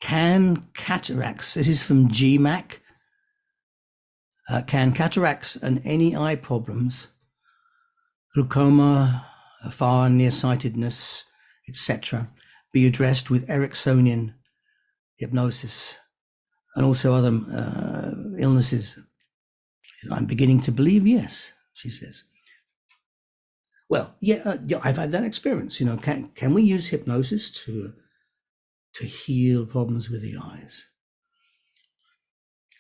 Can cataracts, this is from GMAC, can cataracts and any eye problems, glaucoma, far and nearsightedness, etc., be addressed with Ericksonian hypnosis and also other illnesses? I'm beginning to believe yes, she says. Well, yeah, I've had that experience. You know, can we use hypnosis to heal problems with the eyes?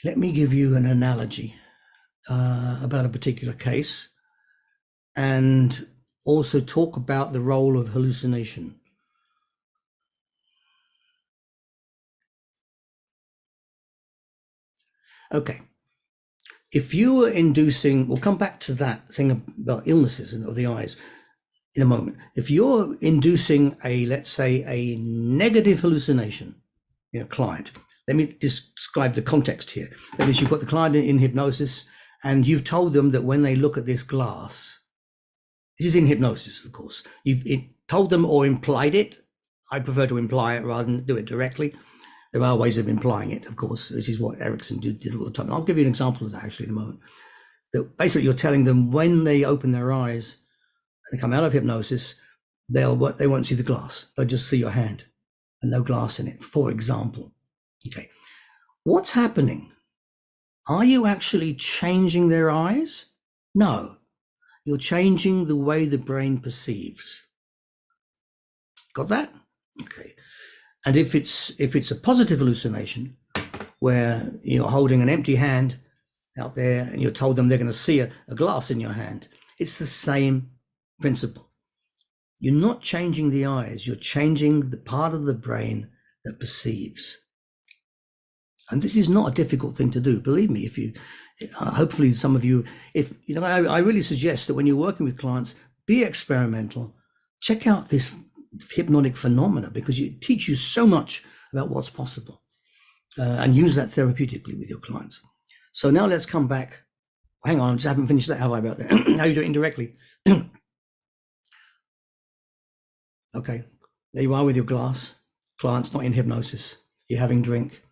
Let me give you an analogy about a particular case, and also talk about the role of hallucination. Okay. If you were inducing, we'll come back to that thing about illnesses of the eyes in a moment. If you're inducing let's say a negative hallucination in a client, let me describe the context here. That is, you've got the client in hypnosis and you've told them that when they look at this glass, this is in hypnosis, of course, you've told them or implied it. I prefer to imply it rather than do it directly. There are ways of implying it, of course, which is what Erickson did all the time. I'll give you an example of that actually in a moment. That basically you're telling them when they open their eyes and they come out of hypnosis, they won't see the glass. They'll just see your hand and no glass in it, for example. Okay, what's happening? Are you actually changing their eyes? No, you're changing the way the brain perceives. Got that? Okay. And if it's a positive hallucination where you're holding an empty hand out there and you're told them they're going to see a glass in your hand, it's the same principle. You're not changing the eyes, you're changing the part of the brain that perceives. And this is not a difficult thing to do, believe me. If you, hopefully some of you, I really suggest that when you're working with clients, be experimental, check out this hypnotic phenomena, because it teaches you so much about what's possible, and use that therapeutically with your clients. So now let's come back. Hang on, I just haven't finished that, have I, about that? How you do it indirectly. Okay, there you are with your glass. Client's not in hypnosis. You're having drink.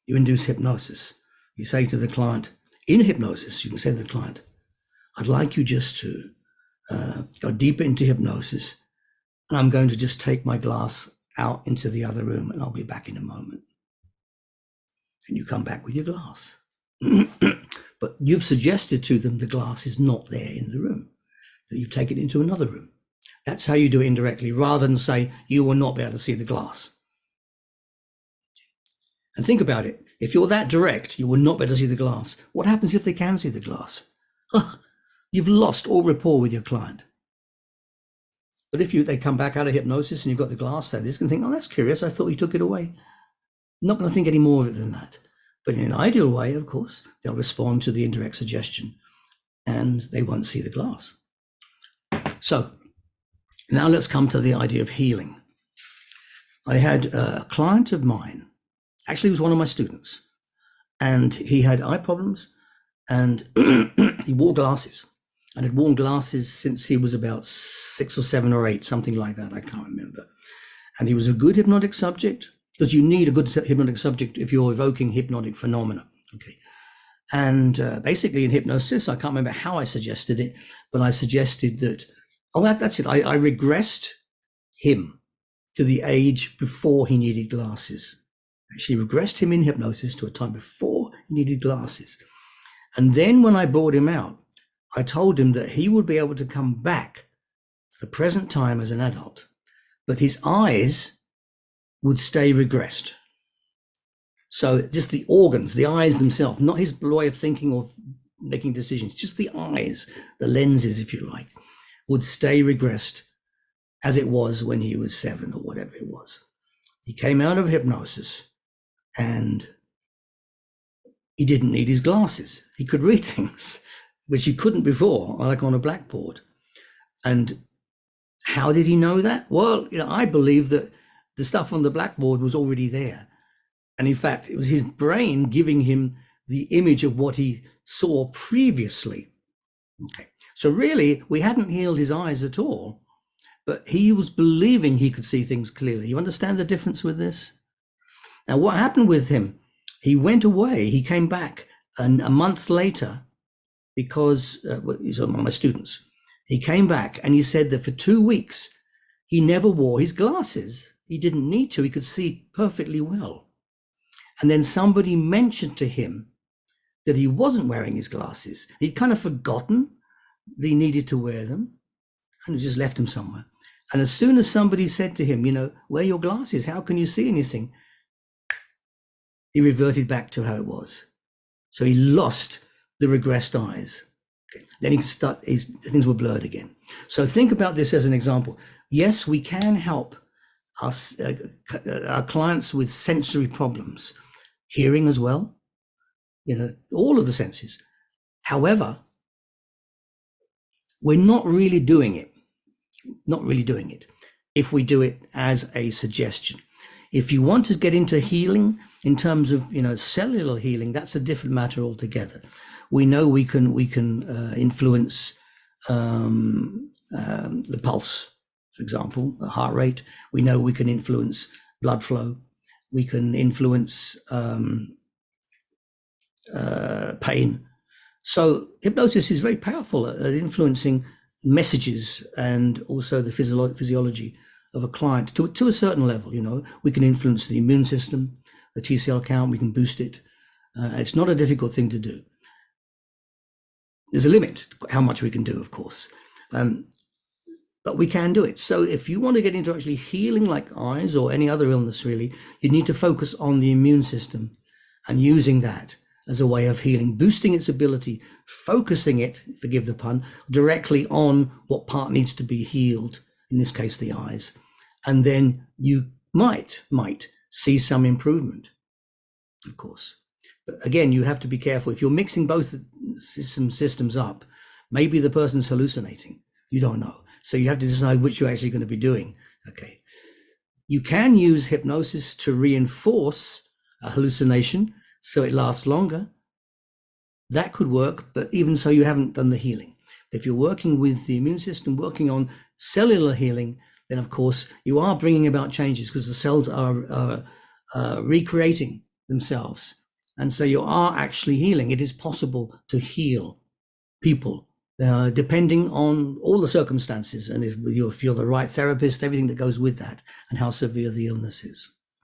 You induce hypnosis. You say to the client, in hypnosis, you can say to the client, I'd like you just to go deeper into hypnosis, and I'm going to just take my glass out into the other room and I'll be back in a moment. And you come back with your glass. But you've suggested to them the glass is not there in the room, that you've taken it into another room. That's how you do it indirectly, rather than say you will not be able to see the glass. And think about it. If you're that direct, you will not be able to see the glass. What happens if they can see the glass? You've lost all rapport with your client. But if they come back out of hypnosis and you've got the glass there, they're just going to think, oh, that's curious. I thought you took it away. I'm not going to think any more of it than that. But in an ideal way, of course, they'll respond to the indirect suggestion and they won't see the glass. So now let's come to the idea of healing. I had a client of mine, actually he was one of my students, and he had eye problems and he wore glasses. And had worn glasses since he was about 6 or 7 or 8, something like that, I can't remember. And he was a good hypnotic subject, because you need a good hypnotic subject if you're evoking hypnotic phenomena. Okay. And basically in hypnosis, I can't remember how I suggested it, but I suggested that, that's it. I regressed him to the age before he needed glasses. Actually regressed him in hypnosis to a time before he needed glasses. And then when I brought him out, I told him that he would be able to come back to the present time as an adult, but his eyes would stay regressed. So just the organs, the eyes themselves, not his way of thinking or making decisions, just the eyes, the lenses, if you like, would stay regressed as it was when he was 7 or whatever it was. He came out of hypnosis and he didn't need his glasses. He could read things which he couldn't before, like on a blackboard. And how did he know that? Well, I believe that the stuff on the blackboard was already there. And in fact, it was his brain giving him the image of what he saw previously. Okay. So really, we hadn't healed his eyes at all, but he was believing he could see things clearly. You understand the difference with this? Now, what happened with him? He went away. He came back a month later because he's one of my students. He came back and he said that for 2 weeks, he never wore his glasses. He didn't need to. He could see perfectly well. And then somebody mentioned to him that he wasn't wearing his glasses. He'd kind of forgotten that he needed to wear them and just left them somewhere. And as soon as somebody said to him, wear your glasses, how can you see anything? He reverted back to how it was. So he lost the regressed eyes. Okay. Then things were blurred again. So think about this as an example. Yes, we can help our clients with sensory problems, hearing as well, all of the senses. However, we're not really doing it if we do it as a suggestion. If you want to get into healing in terms of cellular healing, that's a different matter altogether. We know we can influence the pulse, for example, the heart rate. We know we can influence blood flow. We can influence pain. So hypnosis is very powerful at influencing messages and also the physiology of a client to a certain level. We can influence the immune system, the T cell count. We can boost it. It's not a difficult thing to do. There's a limit to how much we can do, of course, but we can do it. So if you want to get into actually healing like eyes or any other illness, really, you need to focus on the immune system and using that as a way of healing, boosting its ability, focusing it, forgive the pun, directly on what part needs to be healed, in this case, the eyes. And then you might see some improvement, of course. But again, you have to be careful. If you're mixing both systems up, maybe the person's hallucinating. You don't know. So you have to decide which you're actually going to be doing. Okay. You can use hypnosis to reinforce a hallucination so it lasts longer. That could work, but even so, you haven't done the healing. If you're working with the immune system, working on cellular healing, then of course you are bringing about changes because the cells are recreating themselves. And so you are actually healing. It is possible to heal people depending on all the circumstances and if you're the right therapist, everything that goes with that and how severe the illness is.